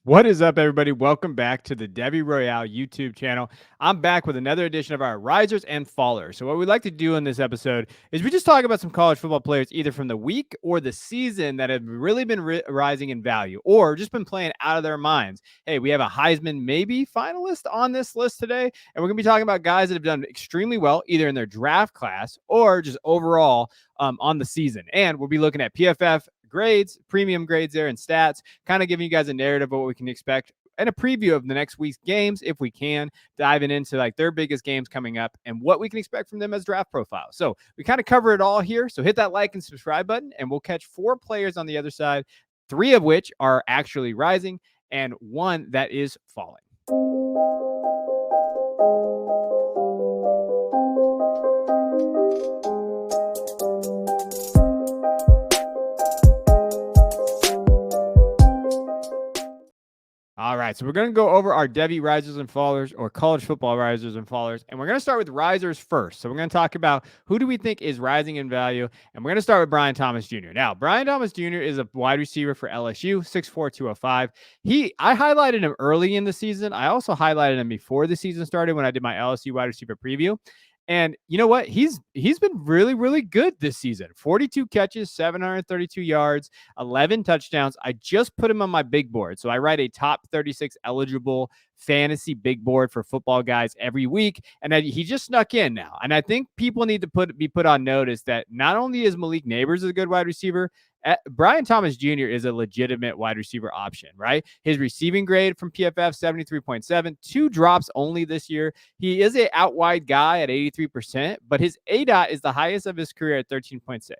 What is up, everybody? Welcome back to the Devy Royale YouTube channel. I'm back with another edition of our Risers and Fallers. So what we like to do in this episode is we just talk about some college football players either from the week or the season that have really been rising in value or just been playing out of their minds. Hey, we have a Heisman maybe finalist on this list today, and we're going to be talking about guys that have done extremely well either in their draft class or just overall on the season. And we'll be looking at PFF grades, premium grades there, and stats, kind of giving you guys a narrative of what we can expect and a preview of the next week's games if we can, diving into like their biggest games coming up and what we can expect from them as draft profiles. So we kind of cover it all here. So hit that like and subscribe button, and we'll catch 4 players on the other side, 3 of which are actually rising and 1 that is falling. All right, so we're going to go over our Devy risers and fallers, or college football risers and fallers, and we're going to start with risers first. So we're going to talk about who do we think is rising in value, and we're going to start with Brian Thomas Jr. Now, Brian Thomas Jr. is a wide receiver for LSU, 6'4", 205. I highlighted him early in the season. I also highlighted him before the season started when I did my LSU wide receiver preview. And you know what? He's been really, really good this season. 42 catches, 732 yards, 11 touchdowns. I just put him on my big board. So I write a top 36 eligible fantasy big board for football guys every week. And he just snuck in now. And I think people need to be put on notice that not only is Malik Neighbors a good wide receiver, Brian Thomas Jr. is a legitimate wide receiver option, right? His receiving grade from PFF, 73.7, 2 drops only this year. He is an out wide guy at 83%, but his ADOT is the highest of his career at 13.6.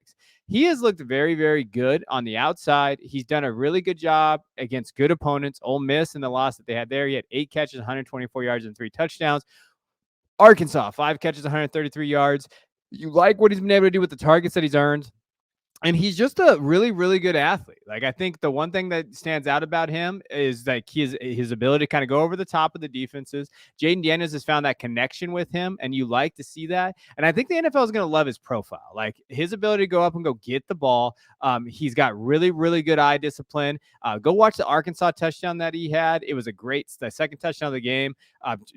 He has looked very, very good on the outside. He's done a really good job against good opponents. Ole Miss in the loss that they had there, he had 8 catches, 124 yards, and 3 touchdowns. Arkansas, 5 catches, 133 yards. You like what he's been able to do with the targets that he's earned. And he's just a really, really good athlete. Like, I think the one thing that stands out about him is like his ability to kind of go over the top of the defenses. Jaden Daniels has found that connection with him, and you like to see that. And I think the NFL is going to love his profile, like his ability to go up and go get the ball. He's got really, really good eye discipline. Go watch the Arkansas touchdown that he had. It was the second touchdown of the game.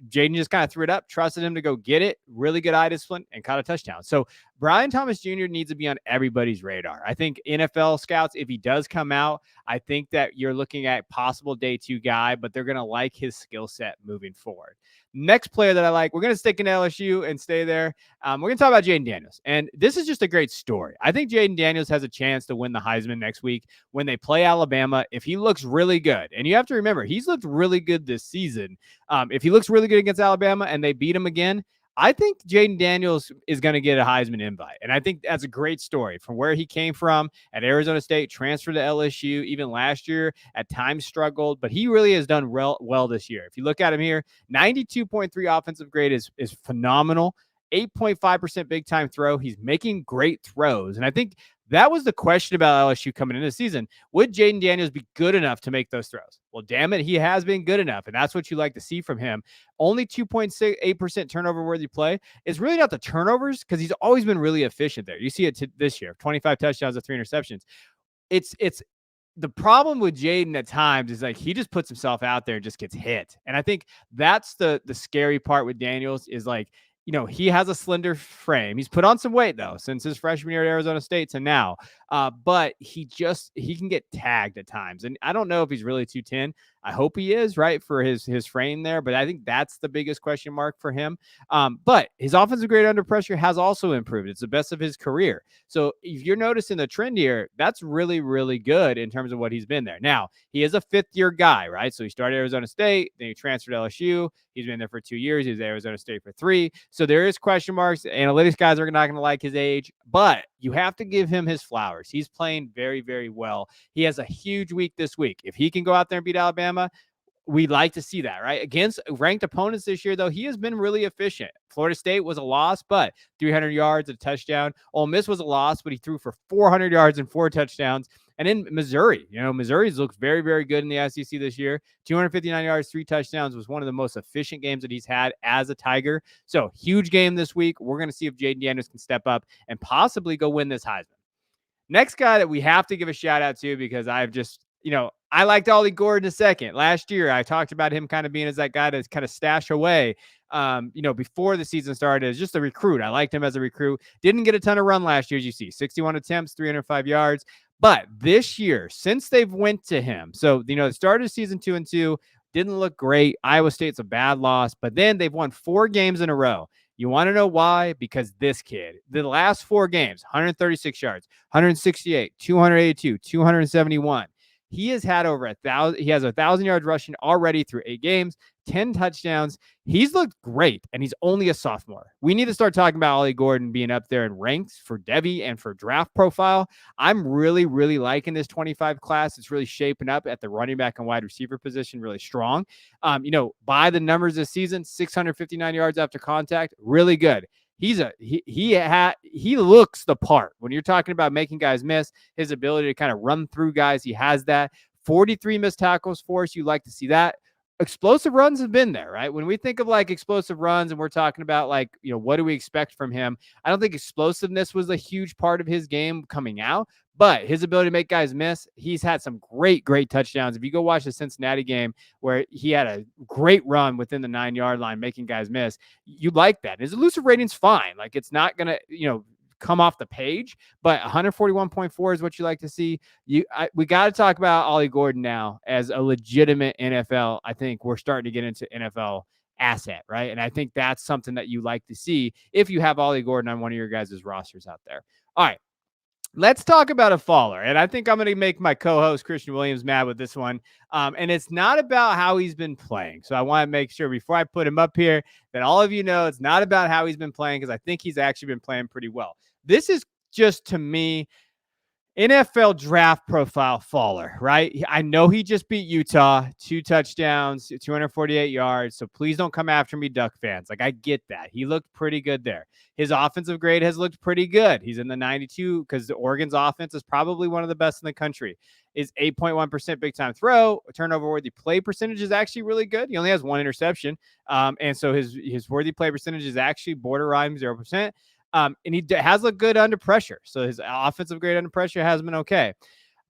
Jaden just kind of threw it up, trusted him to go get it. Really good eye discipline, and caught a touchdown. So Brian Thomas Jr. needs to be on everybody's radar. I think NFL scouts, if he does come out, I think that you're looking at possible day 2 guy, but they're going to like his skill set moving forward. Next player that I like, we're going to stick in LSU and stay there. We're going to talk about Jaden Daniels. And this is just a great story. I think Jaden Daniels has a chance to win the Heisman next week when they play Alabama if he looks really good. And you have to remember, he's looked really good this season. If he looks really good against Alabama and they beat him again, I think Jaden Daniels is going to get a Heisman invite. And I think that's a great story from where he came from at Arizona State, transferred to LSU, even last year at times struggled, but he really has done well this year. If you look at him here, 92.3 offensive grade is phenomenal. 8.5% big time throw. He's making great throws. And I think that was the question about LSU coming into the season. Would Jaden Daniels be good enough to make those throws? Well, damn it, he has been good enough, and that's what you like to see from him. Only 2.8% turnover-worthy play. It's really not the turnovers because he's always been really efficient there. You see it this year, 25 touchdowns and 3 interceptions. It's the problem with Jaden at times is like he just puts himself out there and just gets hit. And I think that's the scary part with Daniels is like, you know, he has a slender frame. He's put on some weight though since his freshman year at Arizona State to now. But he can get tagged at times. And I don't know if he's really 210. I hope he is, right, for his frame there. But I think that's the biggest question mark for him. But his offensive grade under pressure has also improved. It's the best of his career. So if you're noticing the trend here, that's really, really good in terms of what he's been there. Now, he is a 5th-year guy, right? So he started Arizona State, then he transferred to LSU. He's been there for 2 years. He was at Arizona State for 3. So there is question marks. Analytics guys are not going to like his age, but you have to give him his flowers. He's playing very, very well. He has a huge week this week. If he can go out there and beat Alabama, we like to see that, right? Against ranked opponents this year, though, he has been really efficient. Florida State was a loss, but 300 yards, a touchdown. Ole Miss was a loss, but he threw for 400 yards and 4 touchdowns. And in Missouri, Missouri's looked very, very good in the SEC this year. 259 yards, 3 touchdowns was one of the most efficient games that he's had as a Tiger. So huge game this week. We're going to see if Jaden Daniels can step up and possibly go win this Heisman. Next guy that we have to give a shout out to because I I liked Ollie Gordon a second. Last year, I talked about him kind of being as that guy to kind of stash away, before the season started as just a recruit. I liked him as a recruit. Didn't get a ton of run last year, as you see, 61 attempts, 305 yards. But this year, since they've went to him, so, they started season 2-2, didn't look great. Iowa State's a bad loss, but then they've won 4 games in a row. You want to know why? Because this kid, the last 4 games, 136 yards, 168, 282, 271. He has had over 1,000. He has 1,000 yards rushing already through 8 games, 10 touchdowns. He's looked great, and he's only a sophomore. We need to start talking about Ollie Gordon being up there in ranks for Devy and for draft profile. I'm really, really liking this 25 class. It's really shaping up at the running back and wide receiver position really strong. By the numbers this season, 659 yards after contact, really good. He looks the part. When you're talking about making guys miss, his ability to kind of run through guys, he has that. 43 missed tackles for us. You like to see that. Explosive runs have been there, right? When we think of like explosive runs and we're talking about like, what do we expect from him? I don't think explosiveness was a huge part of his game coming out, but his ability to make guys miss, he's had some great, great touchdowns. If you go watch the Cincinnati game where he had a great run within the 9-yard line, making guys miss, you like that. His elusive rating's fine. Like it's not going to, come off the page, but 141.4 is what you like to see. We got to talk about Ollie Gordon now as a legitimate NFL. I think we're starting to get into NFL asset, right? And I think that's something that you like to see if you have Ollie Gordon on one of your guys' rosters out there. All right. Let's talk about a faller. And I think I'm going to make my co-host Christian Williams mad with this one. And it's not about how he's been playing. So I want to make sure before I put him up here that all of you know it's not about how he's been playing, because I think he's actually been playing pretty well. This is just, to me, NFL draft profile faller, right? I know he just beat Utah, 2 touchdowns, 248 yards. So please don't come after me, Duck fans. Like, I get that. He looked pretty good there. His offensive grade has looked pretty good. He's in the 92 because the Oregon's offense is probably one of the best in the country. Is 8.1% big time throw. Turnover worthy play percentage is actually really good. He only has 1 interception. And so his worthy play percentage is actually borderline 0%. And he has looked good under pressure. So his offensive grade under pressure has been okay.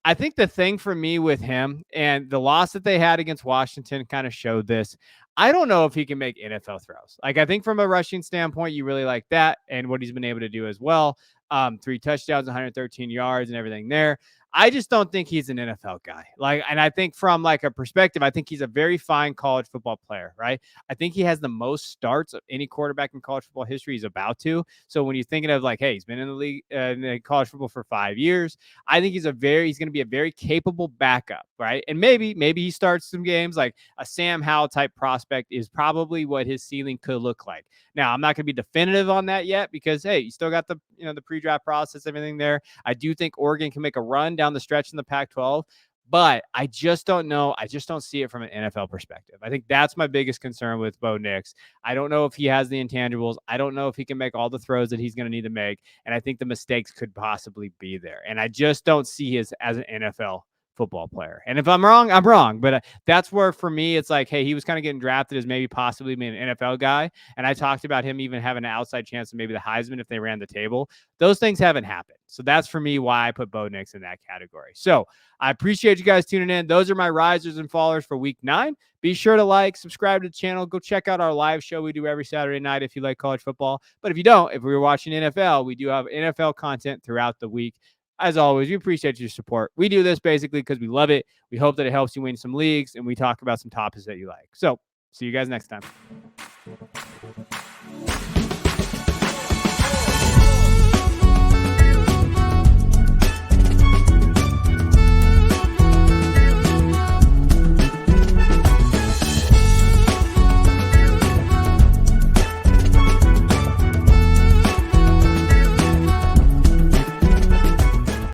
I think the thing for me with him, and the loss that they had against Washington kind of showed this, I don't know if he can make NFL throws. Like, I think from a rushing standpoint, you really like that and what he's been able to do as well. 3 touchdowns, 113 yards and everything there. I just don't think he's an NFL guy. And I think from like a perspective, I think he's a very fine college football player, right? I think he has the most starts of any quarterback in college football history. He's about to. So when you're thinking of like, hey, he's been in the league, in college football for 5 years, I think he's going to be a very capable backup, right? And maybe he starts some games. Like a Sam Howell type prospect is probably what his ceiling could look like. Now, I'm not going to be definitive on that yet because, hey, you still got the pre-draft process, everything there. I do think Oregon can make a run down the stretch in the Pac-12, but I just don't know. I just don't see it from an NFL perspective. I think that's my biggest concern with Bo Nix. I don't know if he has the intangibles. I don't know if he can make all the throws that he's going to need to make, and I think the mistakes could possibly be there. And I just don't see his as an NFL football player. And if I'm wrong, I'm wrong. But that's where, for me, it's like, hey, he was kind of getting drafted as maybe possibly being an NFL guy. And I talked about him even having an outside chance of maybe the Heisman if they ran the table. Those things haven't happened. So that's, for me, why I put Bo Nix in that category. So I appreciate you guys tuning in. Those are my risers and fallers for week 9. Be sure to like, subscribe to the channel. Go check out our live show we do every Saturday night if you like college football. But if you don't, if we were watching NFL, we do have NFL content throughout the week. As always, we appreciate your support. We do this basically because we love it. We hope that it helps you win some leagues, and we talk about some topics that you like. So see you guys next time.